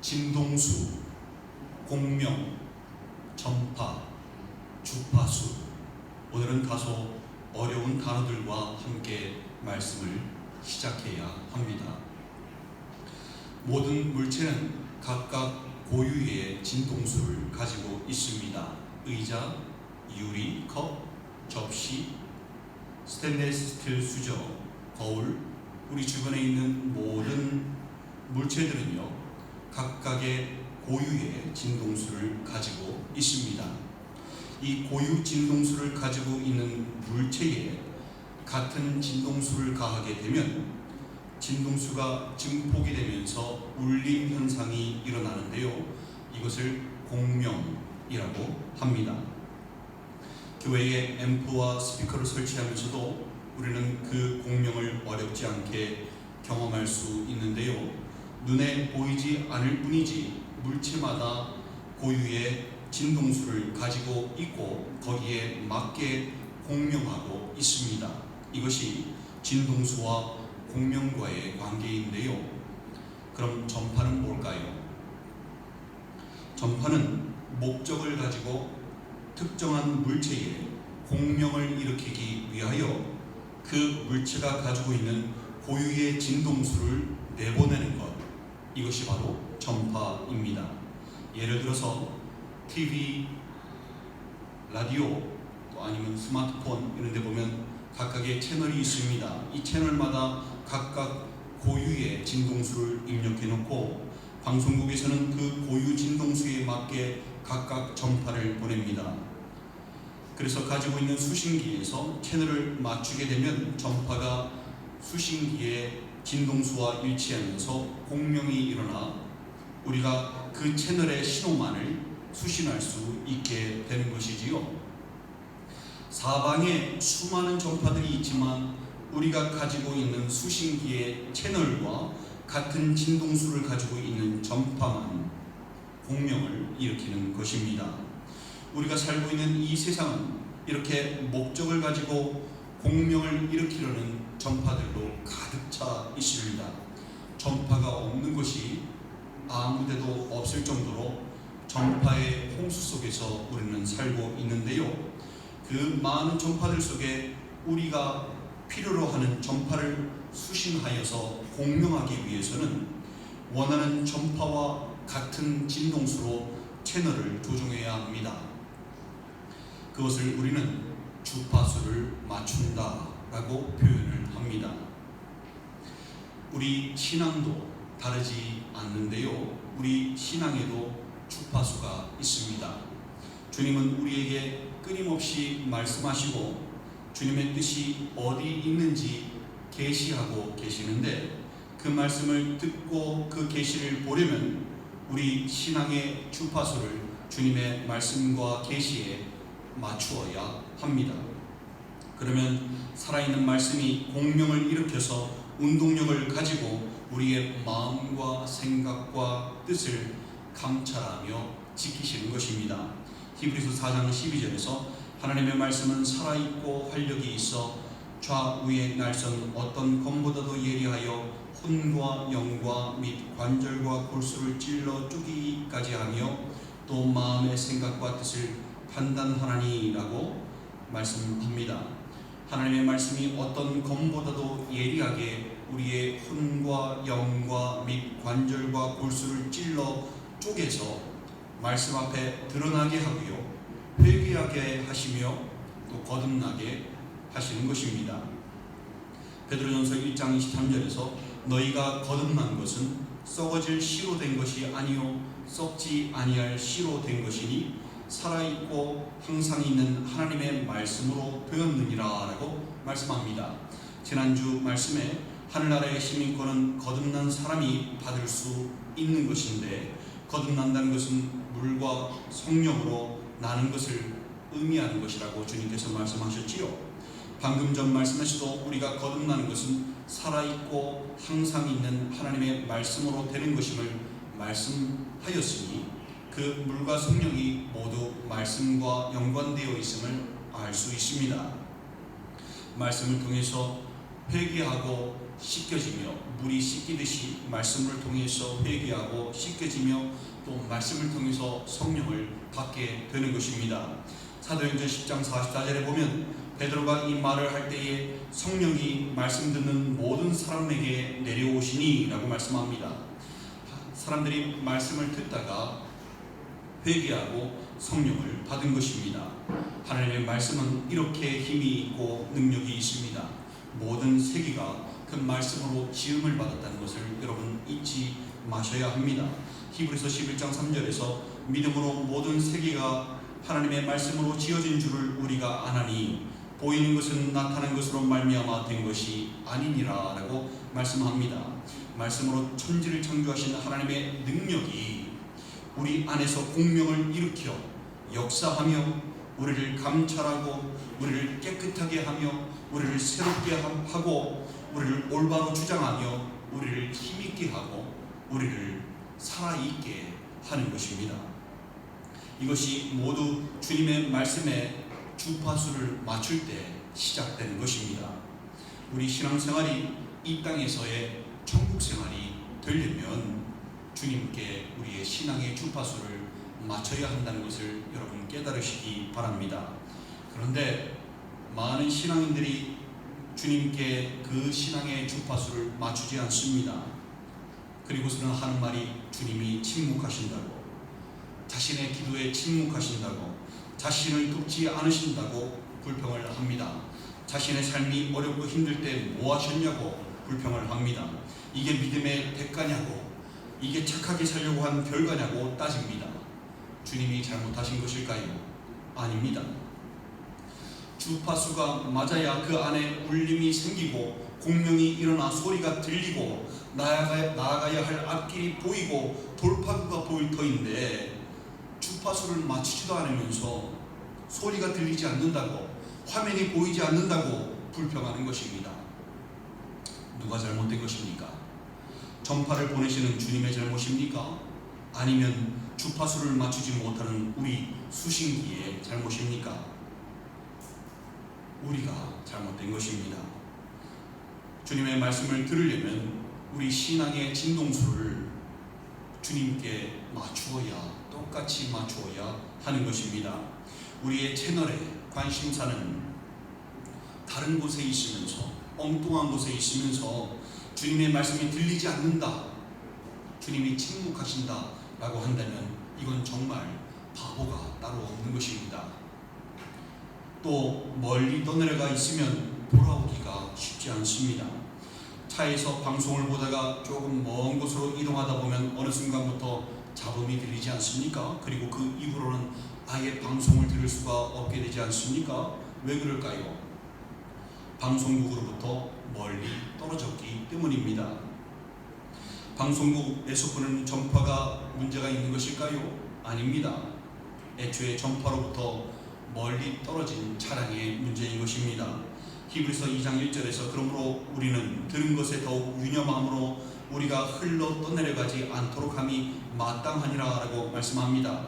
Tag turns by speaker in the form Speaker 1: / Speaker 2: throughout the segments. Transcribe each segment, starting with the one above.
Speaker 1: 진동수, 공명, 전파, 주파수. 오늘은 다소 어려운 단어들과 함께 말씀을 시작해야 합니다. 모든 물체는 각각 고유의 진동수를 가지고 있습니다. 의자, 유리, 컵, 접시, 스테인리스 스틸 수저, 거울, 우리 주변에 있는 모든 물체들은요, 각각의 고유의 진동수를 가지고 있습니다. 이 고유 진동수를 가지고 있는 물체에 같은 진동수를 가하게 되면 진동수가 증폭이 되면서 울림 현상이 일어나는데요, 이것을 공명이라고 합니다. 교회에 앰프와 스피커를 설치하면서도 우리는 그 공명을 어렵지 않게 경험할 수 있는데요, 눈에 보이지 않을 뿐이지 물체마다 고유의 진동수를 가지고 있고 거기에 맞게 공명하고 있습니다. 이것이 진동수와 공명과의 관계인데요, 그럼 전파는 뭘까요? 전파는 목적을 가지고 특정한 물체에 공명을 일으키기 위하여 그 물체가 가지고 있는 고유의 진동수를 내보내는 것, 이것이 바로 전파입니다. 예를 들어서 TV, 라디오, 또 아니면 스마트폰 이런 데 보면 각각의 채널이 있습니다. 이 채널마다 각각 고유의 진동수를 입력해 놓고 방송국에서는 그 고유 진동수에 맞게 각각 전파를 보냅니다. 그래서 가지고 있는 수신기에서 채널을 맞추게 되면 전파가 수신기의 진동수와 일치하면서 공명이 일어나 우리가 그 채널의 신호만을 수신할 수 있게 되는 것이지요. 사방에 수많은 전파들이 있지만 우리가 가지고 있는 수신기의 채널과 같은 진동수를 가지고 있는 전파만 공명을 일으키는 것입니다. 우리가 살고 있는 이 세상은 이렇게 목적을 가지고 공명을 일으키려는 전파들로 가득 차 있습니다. 전파가 없는 곳이 아무데도 없을 정도로 전파의 홍수 속에서 우리는 살고 있는데요, 그 많은 전파들 속에 우리가 필요로 하는 전파를 수신하여서 공명하기 위해서는 원하는 전파와 같은 진동수로 채널을 조정해야 합니다. 그것을 우리는 주파수를 맞춘다 라고 표현을 합니다. 우리 신앙도 다르지 않는데요, 우리 신앙에도 주파수가 있습니다. 주님은 우리에게 끊임없이 말씀하시고 주님의 뜻이 어디 있는지 계시하고 계시는데, 그 말씀을 듣고 그 계시를 보려면 우리 신앙의 주파수를 주님의 말씀과 계시에 맞추어야 합니다. 그러면 살아있는 말씀이 공명을 일으켜서 운동력을 가지고 우리의 마음과 생각과 뜻을 감찰하며 지키시는 것입니다. 히브리서 4장 12절에서 하나님의 말씀은 살아있고 활력이 있어 좌우의 날선 어떤 검보다도 예리하여 혼과 영과 및 관절과 골수를 찔러 쪼개기까지 하며 또 마음의 생각과 뜻을 판단하나니라고 말씀합니다. 하나님의 말씀이 어떤 검보다도 예리하게 우리의 혼과 영과 및 관절과 골수를 찔러 쪼개서 말씀 앞에 드러나게 하고요, 회개하게 하시며 또 거듭나게 하시는 것입니다. 베드로전서 1장 23절에서 너희가 거듭난 것은 썩어질 씨로 된 것이 아니요 썩지 아니할 씨로 된 것이니 살아있고 항상 있는 하나님의 말씀으로 되었느니라 라고 말씀합니다. 지난주 말씀에 하늘나라의 시민권은 거듭난 사람이 받을 수 있는 것인데, 거듭난다는 것은 물과 성령으로 나는 것을 의미하는 것이라고 주님께서 말씀하셨지요. 방금 전 말씀에서도 우리가 거듭나는 것은 살아있고 항상 있는 하나님의 말씀으로 되는 것임을 말씀하였으니 그 물과 성령이 모두 말씀과 연관되어 있음을 알 수 있습니다. 말씀을 통해서 회개하고 씻겨지며 물이 씻기듯이 말씀을 통해서 회개하고 씻겨지며 또 말씀을 통해서 성령을 받게 되는 것입니다. 사도행전 10장 44절에 보면 베드로가 이 말을 할 때에 성령이 말씀 듣는 모든 사람에게 내려오시니 라고 말씀합니다. 사람들이 말씀을 듣다가 회개하고 성령을 받은 것입니다. 하나님의 말씀은 이렇게 힘이 있고 능력이 있습니다. 모든 세계가 그 말씀으로 지음을 받았다는 것을 여러분 잊지 마셔야 합니다. 히브리서 11장 3절에서 믿음으로 모든 세계가 하나님의 말씀으로 지어진 줄을 우리가 아나니 보이는 것은 나타난 것으로 말미암아 된 것이 아니니라 라고 말씀합니다. 말씀으로 천지를 창조하신 하나님의 능력이 우리 안에서 공명을 일으켜 역사하며 우리를 감찰하고 우리를 깨끗하게 하며 우리를 새롭게 하고 우리를 올바로 주장하며 우리를 힘있게 하고 우리를 살아있게 하는 것입니다. 이것이 모두 주님의 말씀에 주파수를 맞출 때 시작되는 것입니다. 우리 신앙생활이 이 땅에서의 천국생활이 되려면 주님께 우리의 신앙의 주파수를 맞춰야 한다는 것을 여러분 깨달으시기 바랍니다. 그런데 많은 신앙인들이 주님께 그 신앙의 주파수를 맞추지 않습니다. 그리고서는 하는 말이 주님이 침묵하신다고, 자신의 기도에 침묵하신다고, 자신을 돕지 않으신다고 불평을 합니다. 자신의 삶이 어렵고 힘들 때 뭐 하셨냐고 불평을 합니다. 이게 믿음의 대가냐고, 이게 착하게 살려고 한 결과냐고 따집니다. 주님이 잘못하신 것일까요? 아닙니다. 주파수가 맞아야 그 안에 울림이 생기고 공명이 일어나 소리가 들리고 나아가야 할 앞길이 보이고 돌파구가 보일 터인데, 주파수를 맞추지도 않으면서 소리가 들리지 않는다고, 화면이 보이지 않는다고 불평하는 것입니다. 누가 잘못된 것입니까? 전파를 보내시는 주님의 잘못입니까? 아니면 주파수를 맞추지 못하는 우리 수신기의 잘못입니까? 우리가 잘못된 것입니다. 주님의 말씀을 들으려면 우리 신앙의 진동수를 주님께 맞추어야, 똑같이 맞추어야 하는 것입니다. 우리의 채널의 관심사는 다른 곳에 있으면서, 엉뚱한 곳에 있으면서 주님의 말씀이 들리지 않는다, 주님이 침묵하신다 라고 한다면 이건 정말 바보가 따로 없는 것입니다. 또 멀리 떠내려가 있으면 돌아오기가 쉽지 않습니다. 차에서 방송을 보다가 조금 먼 곳으로 이동하다 보면 어느 순간부터 잡음이 들리지 않습니까? 그리고 그 이후로는 아예 방송을 들을 수가 없게 되지 않습니까? 왜 그럴까요? 방송국으로부터 멀리 떨어졌기 때문입니다. 방송국에서 보는 전파가 문제가 있는 것일까요? 아닙니다. 애초에 전파로부터 멀리 떨어진 차량의 문제인 것입니다. 히브리서 2장 1절에서 그러므로 우리는 들은 것에 더욱 유념함으로 우리가 흘러 떠내려가지 않도록 함이 마땅하니라 라고 말씀합니다.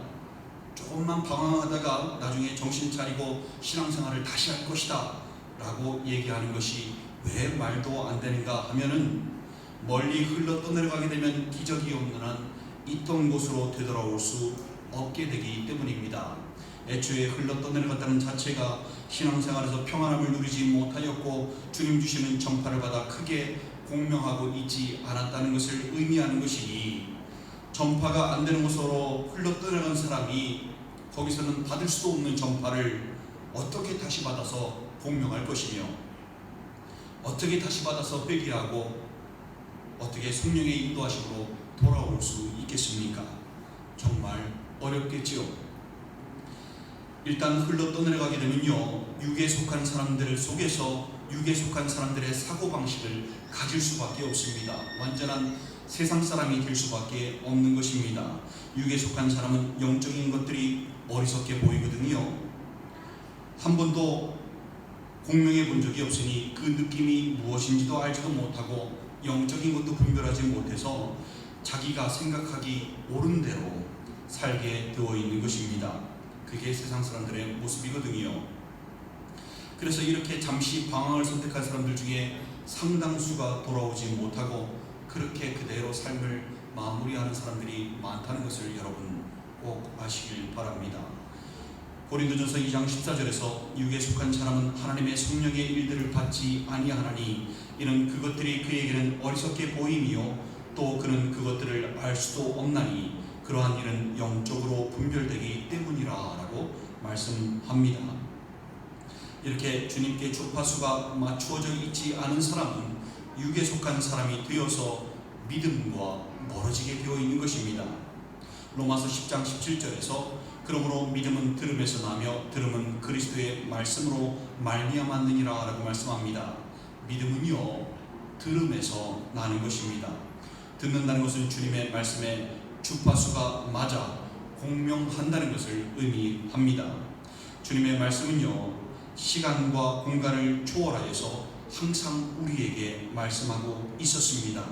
Speaker 1: 조금만 방황하다가 나중에 정신 차리고 신앙생활을 다시 할 것이다 라고 얘기하는 것이 왜 말도 안 되는가 하면은, 멀리 흘러 떠내려가게 되면 기적이 없는 한 있던 곳으로 되돌아올 수 없게 되기 때문입니다. 애초에 흘러 떠내려갔다는 자체가 신앙생활에서 평안함을 누리지 못하였고 주님 주시는 전파를 받아 크게 공명하고 있지 않았다는 것을 의미하는 것이니, 전파가 안 되는 곳으로 흘러 떠내려간 사람이 거기서는 받을 수도 없는 전파를 어떻게 다시 받아서 공명할 것이며, 어떻게 다시 받아서 회개하고 어떻게 성령의 인도하심으로 돌아올 수 있겠습니까? 정말 어렵겠지요. 일단 흘러 떠내려가게 되면요, 육에 속한 사람들 속에서 육에 속한 사람들의 사고방식을 가질 수밖에 없습니다. 완전한 세상 사람이 될 수밖에 없는 것입니다. 육에 속한 사람은 영적인 것들이 어리석게 보이거든요. 한 번도 공명해 본 적이 없으니 그 느낌이 무엇인지도 알지도 못하고 영적인 것도 분별하지 못해서 자기가 생각하기 옳은 대로 살게 되어 있는 것입니다. 그게 세상 사람들의 모습이거든요. 그래서 이렇게 잠시 방황을 선택한 사람들 중에 상당수가 돌아오지 못하고 그렇게 그대로 삶을 마무리하는 사람들이 많다는 것을 여러분 꼭 아시길 바랍니다. 고린도전서 2장 14절에서 육에 속한 사람은 하나님의 성령의 일들을 받지 아니하나니 이는 그것들이 그에게는 어리석게 보임이요 또 그는 그것들을 알 수도 없나니 그러한 일은 영적으로 분별되기 때문이라 라고 말씀합니다. 이렇게 주님께 주파수가 맞추어져 있지 않은 사람은 육에 속한 사람이 되어서 믿음과 멀어지게 되어 있는 것입니다. 로마서 10장 17절에서 그러므로 믿음은 들음에서 나며 들음은 그리스도의 말씀으로 말미암았느니라 라고 말씀합니다. 믿음은요 들음에서 나는 것입니다. 듣는다는 것은 주님의 말씀에 주파수가 맞아 공명한다는 것을 의미합니다. 주님의 말씀은요 시간과 공간을 초월하여서 항상 우리에게 말씀하고 있었습니다.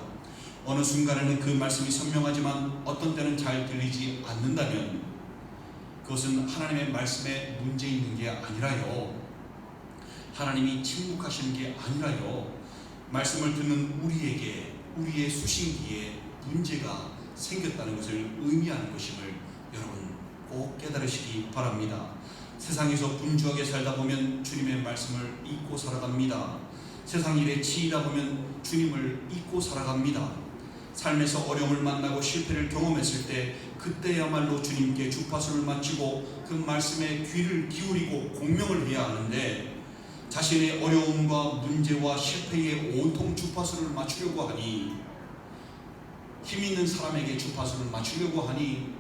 Speaker 1: 어느 순간에는 그 말씀이 선명하지만 어떤 때는 잘 들리지 않는다면 그것은 하나님의 말씀에 문제 있는 게 아니라요 하나님이 침묵하시는 게 아니라요 말씀을 듣는 우리에게 우리의 수신기에 문제가 생겼다는 것을 의미하는 것임을 여러분 꼭 깨달으시기 바랍니다. 세상에서 분주하게 살다 보면 주님의 말씀을 잊고 살아갑니다. 세상 일에 치이다 보면 주님을 잊고 살아갑니다. 삶에서 어려움을 만나고 실패를 경험했을 때 그때야말로 주님께 주파수를 맞추고 그 말씀에 귀를 기울이고 공명을 해야 하는데 자신의 어려움과 문제와 실패에 온통 주파수를 맞추려고 하니 힘 있는 사람에게 주파수를 맞추려고 하니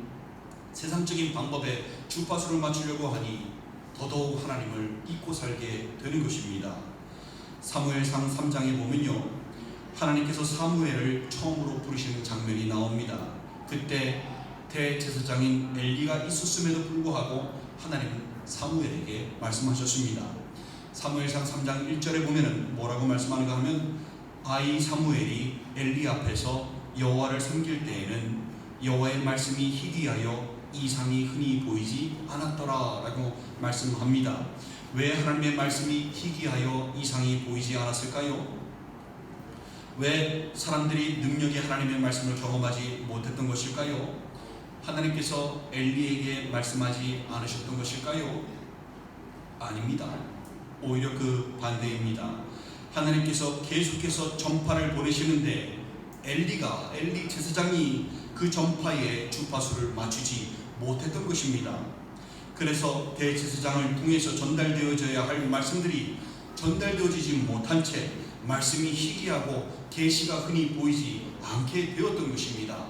Speaker 1: 세상적인 방법에 주파수를 맞추려고 하니 더더욱 하나님을 잊고 살게 되는 것입니다. 사무엘상 3장에 보면요 하나님께서 사무엘을 처음으로 부르시는 장면이 나옵니다. 그때 대제사장인 엘리가 있었음에도 불구하고 하나님은 사무엘에게 말씀하셨습니다. 사무엘상 3장 1절에 보면은 뭐라고 말씀하는가 하면 아이 사무엘이 엘리 앞에서 여호와를 섬길 때에는 여호와의 말씀이 희귀하여 이상이 흔히 보이지 않았더라 라고 말씀합니다. 왜 하나님의 말씀이 희귀하여 이상이 보이지 않았을까요? 왜 사람들이 능력이 하나님의 말씀을 경험하지 못했던 것일까요? 하나님께서 엘리에게 말씀하지 않으셨던 것일까요? 아닙니다. 오히려 그 반대입니다. 하나님께서 계속해서 전파를 보내시는데 엘리 제사장이 그 전파에 주파수를 맞추지 못했던 것입니다. 그래서 대제사장을 통해서 전달되어져야 할 말씀들이 전달되어지지 못한 채 말씀이 희귀하고 계시가 흔히 보이지 않게 되었던 것입니다.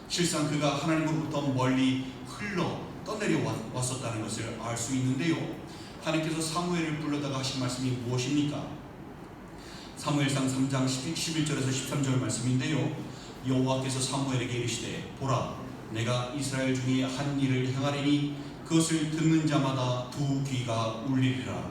Speaker 1: 실상 그가 하나님으로부터 멀리 흘러 떠내려 왔었다는 것을 알 수 있는데요. 하나님께서 사무엘을 불러다가 하신 말씀이 무엇입니까? 사무엘상 3장 11절에서 13절 말씀인데요. 여호와께서 사무엘에게 이르시되 보라 내가 이스라엘 중에 한 일을 행하리니 그것을 듣는 자마다 두 귀가 울리리라.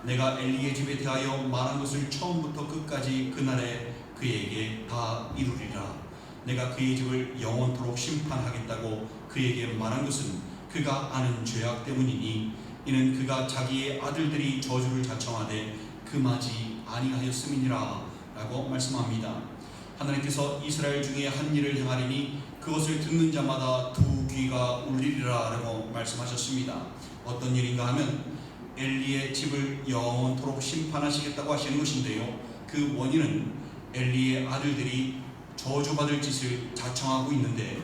Speaker 1: 내가 엘리의 집에 대하여 말한 것을 처음부터 끝까지 그날에 그에게 다 이루리라. 내가 그의 집을 영원토록 심판하겠다고 그에게 말한 것은 그가 아는 죄악 때문이니 이는 그가 자기의 아들들이 저주를 자청하되 금하지 아니하였음이니라 라고 말씀합니다. 하나님께서 이스라엘 중에 한 일을 행하리니 그것을 듣는 자마다 두 귀가 울리리라 라고 말씀하셨습니다. 어떤 일인가 하면 엘리의 집을 영원토록 심판하시겠다고 하시는 것인데요. 그 원인은 엘리의 아들들이 저주받을 짓을 자청하고 있는데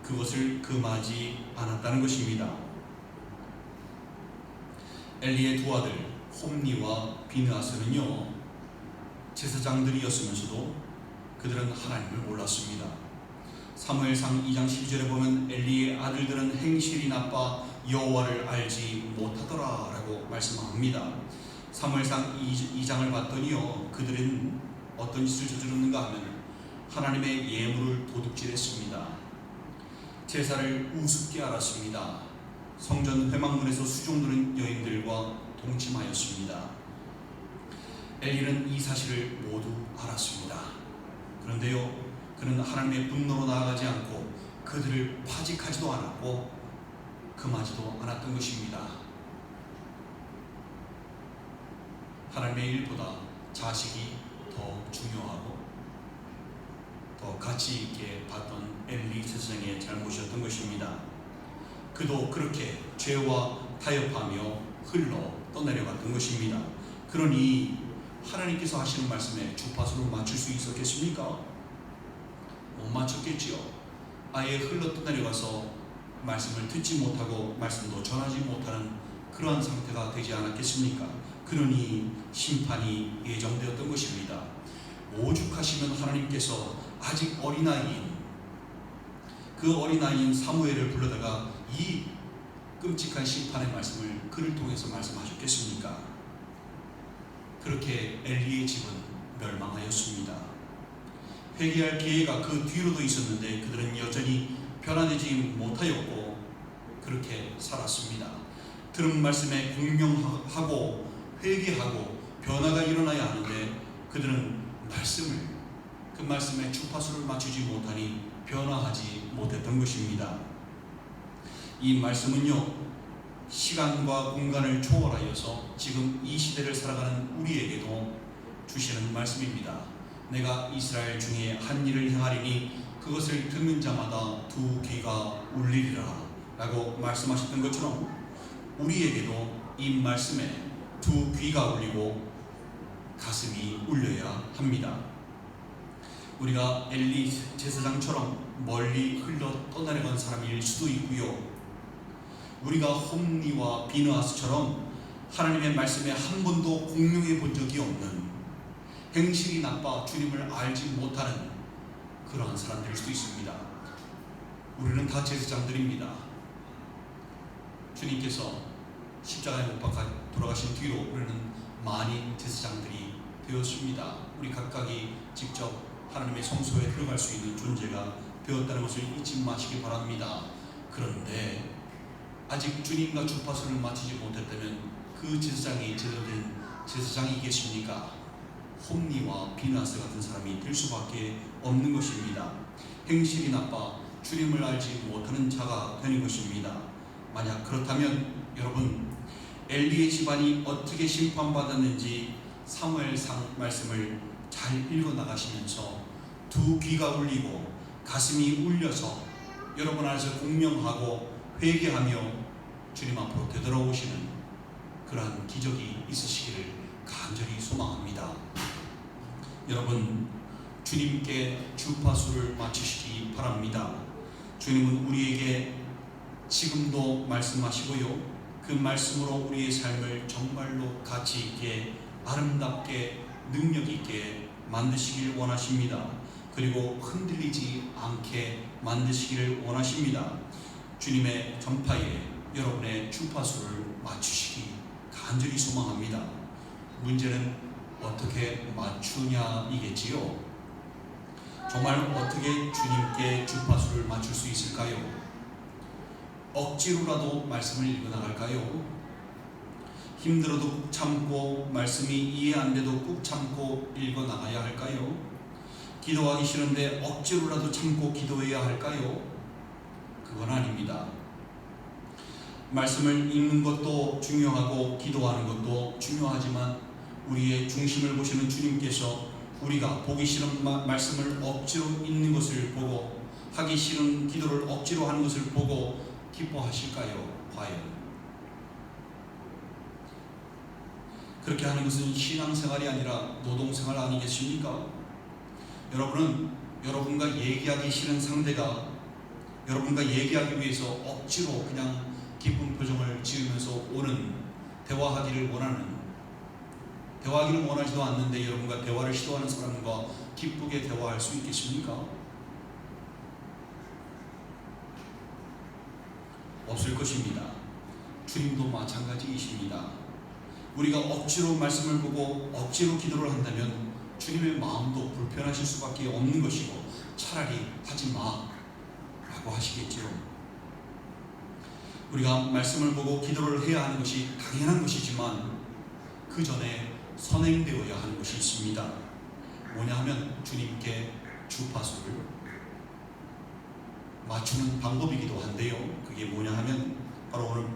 Speaker 1: 그것을 금하지 않았다는 것입니다. 엘리의 두 아들 홈니와 비느하스는요 제사장들이었으면서도 그들은 하나님을 몰랐습니다. 사무엘상 2장 12절에 보면 엘리의 아들들은 행실이 나빠 여호와를 알지 못하더라 라고 말씀합니다. 사무엘상 2장을 봤더니요 그들은 어떤 짓을 저질렀는가 하면 하나님의 예물을 도둑질했습니다. 제사를 우습게 알았습니다. 성전 회막문에서 수종드는 여인들과 동침하였습니다. 엘리는 이 사실을 모두 알았습니다. 그런데요 그는 하나님의 분노로 나아가지 않고 그들을 파직하지도 않았고 금하지도 않았던 것입니다. 하나님의 일보다 자식이 더 중요하고 더 가치 있게 봤던 엘리 제사장의 잘못이었던 것입니다. 그도 그렇게 죄와 타협하며 흘러 떠내려갔던 것입니다. 그러니 하나님께서 하시는 말씀에 주파수를 맞출 수 있었겠습니까? 못 맞췄겠지요. 아예 흘러 떠내려가서 말씀을 듣지 못하고 말씀도 전하지 못하는 그러한 상태가 되지 않았겠습니까? 그러니 심판이 예정되었던 것입니다. 오죽하시면 하나님께서 아직 어린아이인 그 어린아이인 사무엘을 불러다가 이 끔찍한 심판의 말씀을 그를 통해서 말씀하셨겠습니까? 그렇게 엘리의 집은 멸망하였습니다. 회개할 기회가 그 뒤로도 있었는데 그들은 여전히 변화되지 못하였고 그렇게 살았습니다. 들은 말씀에 공명하고 회개하고 변화가 일어나야 하는데 그들은 그 말씀에 주파수를 맞추지 못하니 변화하지 못했던 것입니다. 이 말씀은요, 시간과 공간을 초월하여서 지금 이 시대를 살아가는 우리에게도 주시는 말씀입니다. 내가 이스라엘 중에 한 일을 행하리니 그것을 듣는 자마다 두 귀가 울리리라 라고 말씀하셨던 것처럼 우리에게도 이 말씀에 두 귀가 울리고 가슴이 울려야 합니다. 우리가 엘리 제사장처럼 멀리 흘러 떠나려간 사람일 수도 있고요, 우리가 홈리와 비느하스처럼 하나님의 말씀에 한 번도 공명해 본 적이 없는, 행실이 나빠 주님을 알지 못하는 그러한 사람들일 수도 있습니다. 우리는 다 제사장들입니다. 주님께서 십자가에 못 박아 돌아가신 뒤로 우리는 많은 제사장들이 되었습니다. 우리 각각이 직접 하나님의 성소에 들어갈 수 있는 존재가 되었다는 것을 잊지 마시기 바랍니다. 그런데 아직 주님과 주파수를 맞추지 못했다면 그 제사장이 제대로 된 제사장이겠습니까? 홈리와 비나스 같은 사람이 될 수밖에 없는 것입니다. 행실이 나빠 주님을 알지 못하는 자가 되는 것입니다. 만약 그렇다면 여러분, 엘리의 집안이 어떻게 심판받았는지 사무엘상 말씀을 잘 읽어 나가시면서 두 귀가 울리고 가슴이 울려서 여러분 안에서 공명하고 회개하며 주님 앞으로 되돌아오시는 그러한 기적이 있으시기를 간절히 소망합니다. 여러분, 주님께 주파수를 맞추시기 바랍니다. 주님은 우리에게 지금도 말씀하시고요, 그 말씀으로 우리의 삶을 정말로 가치 있게, 아름답게, 능력 있게 만드시길 원하십니다. 그리고 흔들리지 않게 만드시기를 원하십니다. 주님의 전파에 여러분의 주파수를 맞추시기 간절히 소망합니다. 문제는 어떻게 맞추냐이겠지요. 정말 어떻게 주님께 주파수를 맞출 수 있을까요? 억지로라도 말씀을 읽어나갈까요? 힘들어도 꾹 참고, 말씀이 이해 안 돼도 꾹 참고 읽어나가야 할까요? 기도하기 싫은데 억지로라도 참고 기도해야 할까요? 그건 아닙니다. 말씀을 읽는 것도 중요하고 기도하는 것도 중요하지만 우리의 중심을 보시는 주님께서 우리가 보기 싫은 말씀을 억지로 읽는 것을 보고, 하기 싫은 기도를 억지로 하는 것을 보고 기뻐하실까요? 과연? 그렇게 하는 것은 신앙생활이 아니라 노동생활 아니겠습니까? 여러분은 여러분과 얘기하기 싫은 상대가 여러분과 얘기하기 위해서 억지로 그냥 기쁜 표정을 지으면서 오는, 대화하기를 원하지도 않는데 여러분과 대화를 시도하는 사람과 기쁘게 대화할 수 있겠습니까? 없을 것입니다. 주님도 마찬가지이십니다. 우리가 억지로 말씀을 보고 억지로 기도를 한다면 주님의 마음도 불편하실 수밖에 없는 것이고, 차라리 하지 마 라고 하시겠지요. 우리가 말씀을 보고 기도를 해야 하는 것이 당연한 것이지만 그 전에 선행되어야 하는 것이 있습니다. 뭐냐 하면 주님께 주파수를 맞추는 방법이기도 한데요, 그게 뭐냐 하면 바로 오늘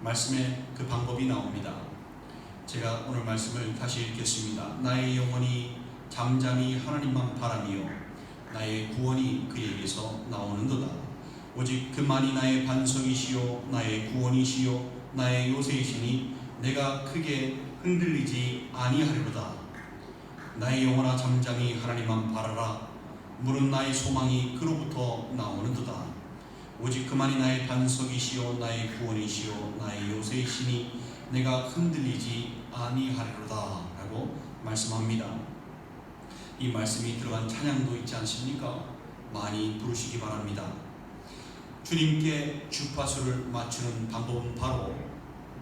Speaker 1: 말씀에 그 방법이 나옵니다. 제가 오늘 말씀을 다시 읽겠습니다. 나의 영혼이 잠잠히 하나님만 바라며 나의 구원이 그에게서 나오는도다. 오직 그만이 나의 반석이시요 나의 구원이시요 나의 요새이시니 내가 크게 흔들리지 아니하리로다. 나의 영혼아 잠잠히 하나님만 바라라. 물은 나의 소망이 그로부터 나오는도다. 오직 그만이 나의 반석이시요 나의 구원이시요 나의 요새이시니 내가 흔들리지 아니하리로다 라고 말씀합니다. 이 말씀이 들어간 찬양도 있지 않습니까? 많이 부르시기 바랍니다. 주님께 주파수를 맞추는 방법은 바로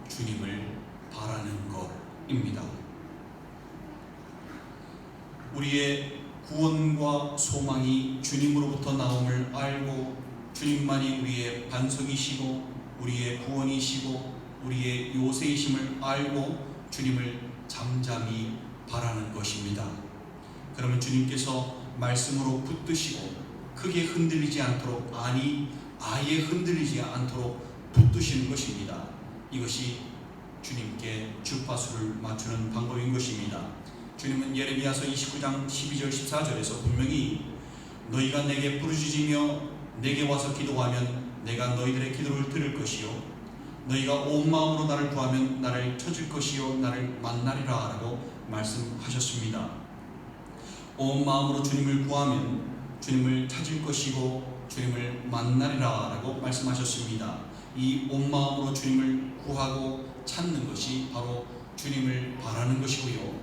Speaker 1: 주님을 바라는 것입니다. 우리의 구원과 소망이 주님으로부터 나옴을 알고 주님만이 우리의 반석이시고 우리의 구원이시고 우리의 요새이심을 알고 주님을 잠잠히 바라는 것입니다. 그러면 주님께서 말씀으로 붙드시고 크게 흔들리지 않도록, 아니 아예 흔들리지 않도록 붙드시는 것입니다. 이것이 주님께 주파수를 맞추는 방법인 것입니다. 주님은 예레미야서 29장 12절 14절에서 분명히 너희가 내게 부르짖으며 내게 와서 기도하면 내가 너희들의 기도를 들을 것이요 너희가 온 마음으로 나를 구하면 나를 찾을 것이요 나를 만나리라 라고 말씀하셨습니다. 온 마음으로 주님을 구하면 주님을 찾을 것이고 주님을 만나리라 라고 말씀하셨습니다. 이 온 마음으로 주님을 구하고 찾는 것이 바로 주님을 바라는 것이고요,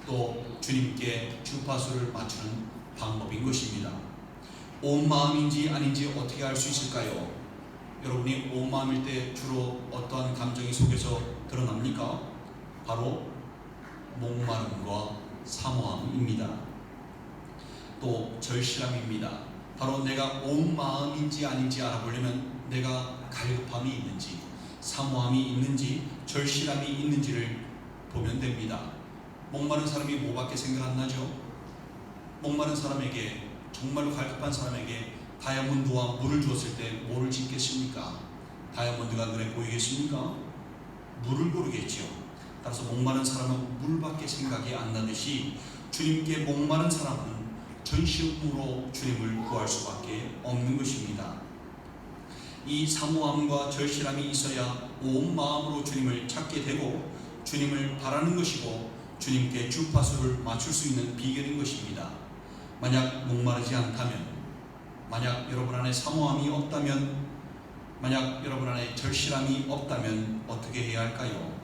Speaker 1: 또 주님께 주파수를 맞추는 방법인 것입니다. 온 마음인지 아닌지 어떻게 알 수 있을까요? 여러분이 온 마음일 때 주로 어떠한 감정이 속에서 드러납니까? 바로 목마름과 사모함입니다. 또 절실함입니다. 바로 내가 온 마음인지 아닌지 알아보려면 내가 갈급함이 있는지, 사모함이 있는지, 절실함이 있는지를 보면 됩니다. 목마른 사람이 뭐밖에 생각 안 나죠? 목마른 사람에게, 정말로 갈급한 사람에게 다이아몬드와 물을 주었을 때 뭐를 짓겠습니까? 다이아몬드가 눈에 보이겠습니까? 물을 고르겠죠. 따라서 목마른 사람은 물밖에 생각이 안 나듯이 주님께 목마른 사람은 전심으로 주님을 구할 수밖에 없는 것입니다. 이 사모함과 절실함이 있어야 온 마음으로 주님을 찾게 되고 주님을 바라는 것이고 주님께 주파수를 맞출 수 있는 비결인 것입니다. 만약 목마르지 않다면, 만약 여러분 안에 사모함이 없다면, 만약 여러분 안에 절실함이 없다면 어떻게 해야 할까요?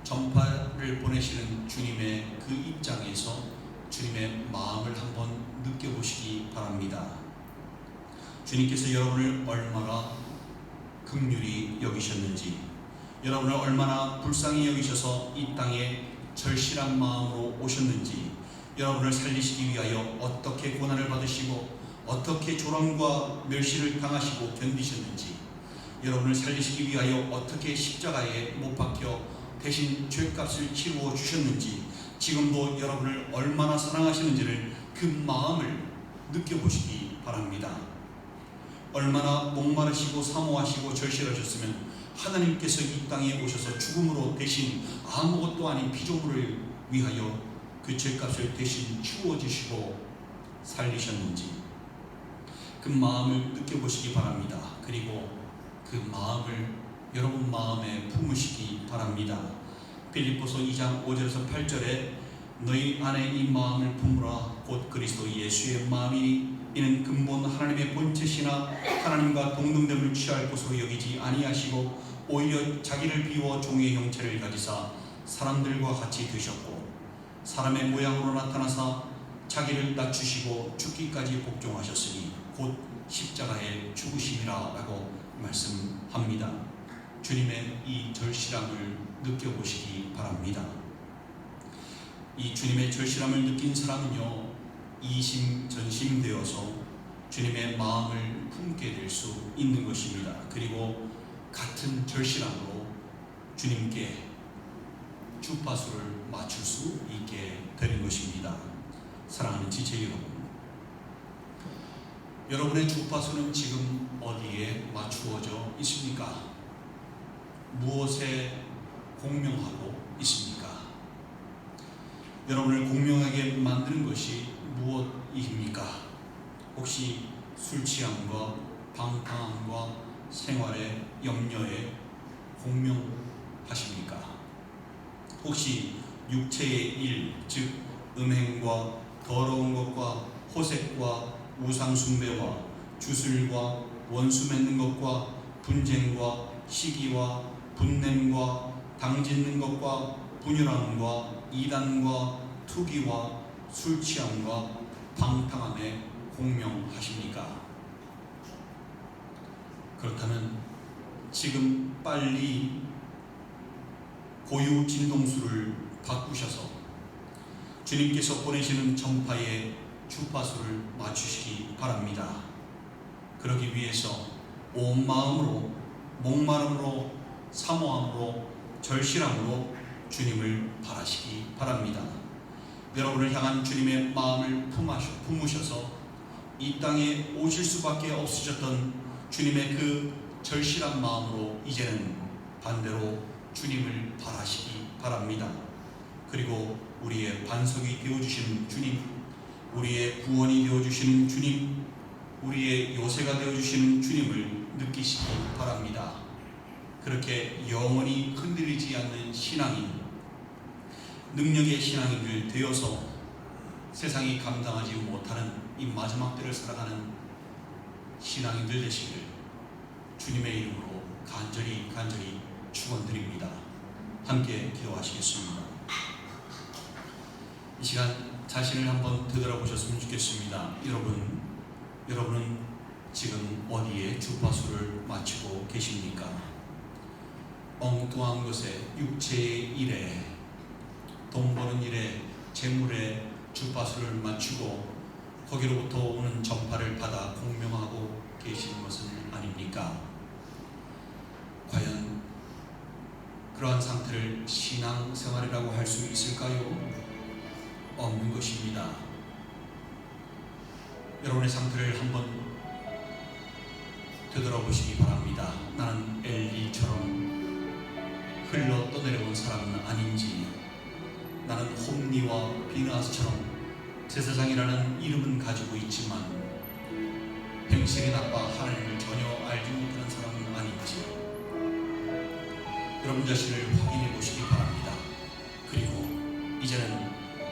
Speaker 1: 전파를 보내시는 주님의 그 입장에서 주님의 마음을 한번 느껴보시기 바랍니다. 주님께서 여러분을 얼마나 긍휼히 여기셨는지, 여러분을 얼마나 불쌍히 여기셔서 이 땅에 절실한 마음으로 오셨는지, 여러분을 살리시기 위하여 어떻게 고난을 받으시고 어떻게 조롱과 멸시를 당하시고 견디셨는지, 여러분을 살리시기 위하여 어떻게 십자가에 못 박혀 대신 죄값을 치루어 주셨는지, 지금도 여러분을 얼마나 사랑하시는지를 그 마음을 느껴보시기 바랍니다. 얼마나 목마르시고 사모하시고 절실하셨으면 하나님께서 이 땅에 오셔서 죽음으로 대신 아무것도 아닌 피조물을 위하여 그 죄값을 대신 치워주시고 살리셨는지 그 마음을 느껴보시기 바랍니다. 그리고 그 마음을 여러분 마음에 품으시기 바랍니다. 빌립보서 2장 5절에서 8절에 너희 안에 이 마음을 품으라 곧 그리스도 예수의 마음이니 이는 근본 하나님의 본체시나 하나님과 동등됨을 취할 것으로 여기지 아니하시고 오히려 자기를 비워 종의 형체를 가지사 사람들과 같이 드셨고 사람의 모양으로 나타나사 자기를 낮추시고 죽기까지 복종하셨으니 곧 십자가에 죽으심이라 라고 말씀합니다. 주님의 이 절실함을 느껴보시기 바랍니다. 이 주님의 절실함을 느낀 사람은요, 이심전심되어서 주님의 마음을 품게 될 수 있는 것입니다. 그리고 같은 절실함으로 주님께 주파수를 맞출 수 있게 되는 것입니다. 사랑하는 지체 여러분, 여러분의 주파수는 지금 어디에 맞추어져 있습니까? 무엇에 공명하고 있습니까? 여러분을 공명하게 만드는 것이 무엇입니까? 혹시 술 취함과 방탕함과 생활의 염려에 공명하십니까? 혹시 육체의 일, 즉 음행과 더러운 것과 호색과 우상숭배와 주술과 원수 맺는 것과 분쟁과 시기와 분냄과 당짓는 것과 분열함과 이단과 투기와 술 취함과 방탕함에 공명하십니까? 그렇다면 지금 빨리 고유 진동수를 바꾸셔서 주님께서 보내시는 전파의 주파수를 맞추시기 바랍니다. 그러기 위해서 온 마음으로, 목마름으로, 사모함으로, 절실함으로 주님을 바라시기 바랍니다. 여러분을 향한 주님의 마음을 품으셔서 이 땅에 오실 수밖에 없으셨던 주님의 그 절실한 마음으로 이제는 반대로 주님을 바라시기 바랍니다. 그리고 우리의 반석이 되어주시는 주님, 우리의 구원이 되어주시는 주님, 우리의 요새가 되어주시는 주님을 느끼시기 바랍니다. 그렇게 영원히 흔들리지 않는 신앙인, 능력의 신앙인들 되어서 세상이 감당하지 못하는 이 마지막 때를 살아가는 신앙인들 되시기를 주님의 이름으로 간절히 축원드립니다. 함께 기도하시겠습니다. 이 시간 자신을 한번 되돌아보셨으면 좋겠습니다. 여러분은 지금 어디에 주파수를 맞추고 계십니까? 엉뚱한 것에, 육체의 일에, 돈 버는 일에, 재물에 주파수를 맞추고 거기로부터 오는 전파를 받아 공명하고 계시는 것은 아닙니까? 과연 그러한 상태를 신앙생활이라고 할 수 있을까요? 없는 것입니다. 여러분의 상태를 한번 되돌아보시기 바랍니다. 나는 엘리처럼 흘러 떠내려온 사람은 아닌지, 나는 홈리와 비나스처럼 제사장이라는 이름은 가지고 있지만 행실이 나빠 하나님을 전혀 알지 못하는 사람은 아닌지 여러분 자신을 확인해 보시기 바랍니다. 그리고 이제는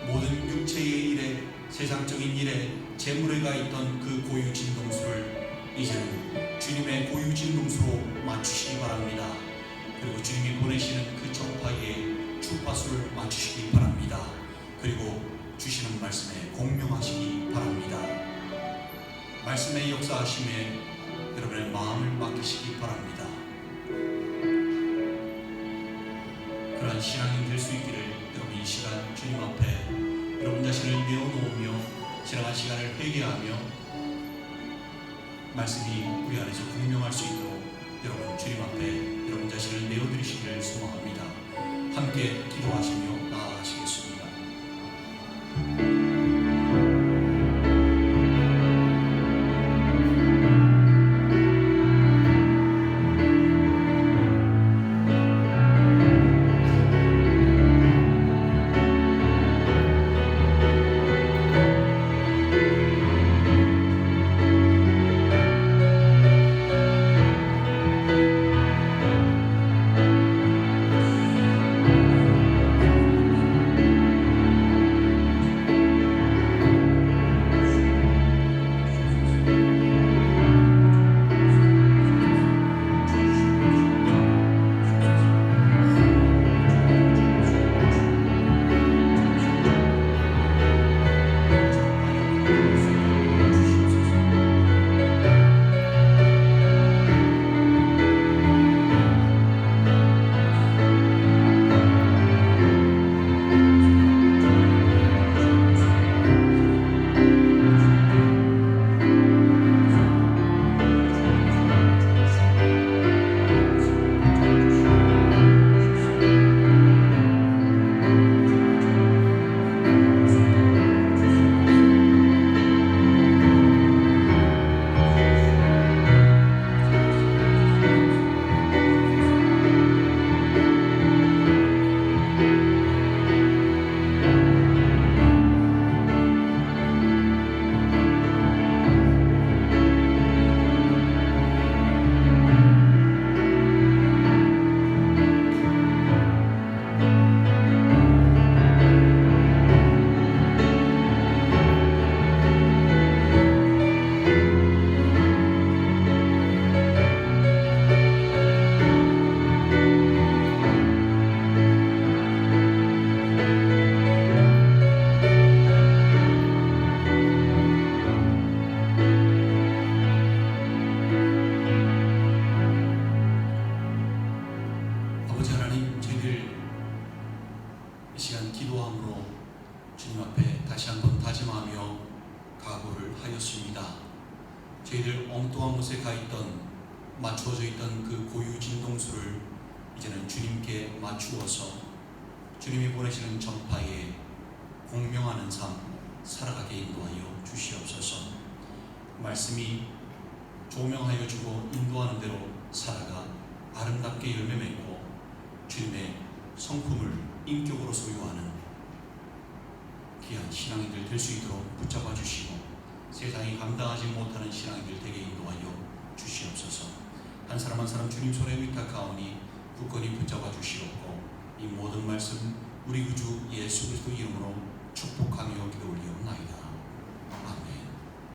Speaker 1: 모든 육체의 일에, 세상적인 일에 재물에 가 있던 그 고유 진동수를 이제는 주님의 고유 진동수로 맞추시기 바랍니다. 그리고 주님이 보내시는 그 전파의 주파수를 맞추시기 바랍니다. 그리고 주시는 말씀에 공명하시기 바랍니다. 말씀의 역사하심에 여러분의 마음을 맡기시기 바랍니다. 그러한 신앙인 될 수 있기를 여러분 이 시간 주님 앞에 여러분 자신을 내어놓으며 지나간 시간을 회개하며 말씀이 우리 안에서 공명할 수 있도록 여러분 주님 앞에 여러분 자신을 내어드리시기를 소망합니다. 함께 기도하시며 나아가시겠습니다. 하였습니다. 저희들 엉뚱한 곳에 가 있던, 맞추어져 있던 그 고유 진동수를 이제는 주님께 맞추어서 주님이 보내시는 전파에 공명하는 삶 살아가게 인도하여 주시옵소서. 말씀이 조명하여 주고 인도하는 대로 살아가 아름답게 열매 맺고 주님의 성품을 인격으로 소유하는 귀한 신앙인들 될 수 있도록 붙잡아 주시고 세상이 감당하지 못하는 신앙인들 되게 인도하여 주시옵소서. 한 사람 한 사람 주님 손에 위탁하오니 굳건히 붙잡아 주시옵고 이 모든 말씀 우리 구주 예수 그리스도 이름으로 축복하며 기도 올리옵나이다.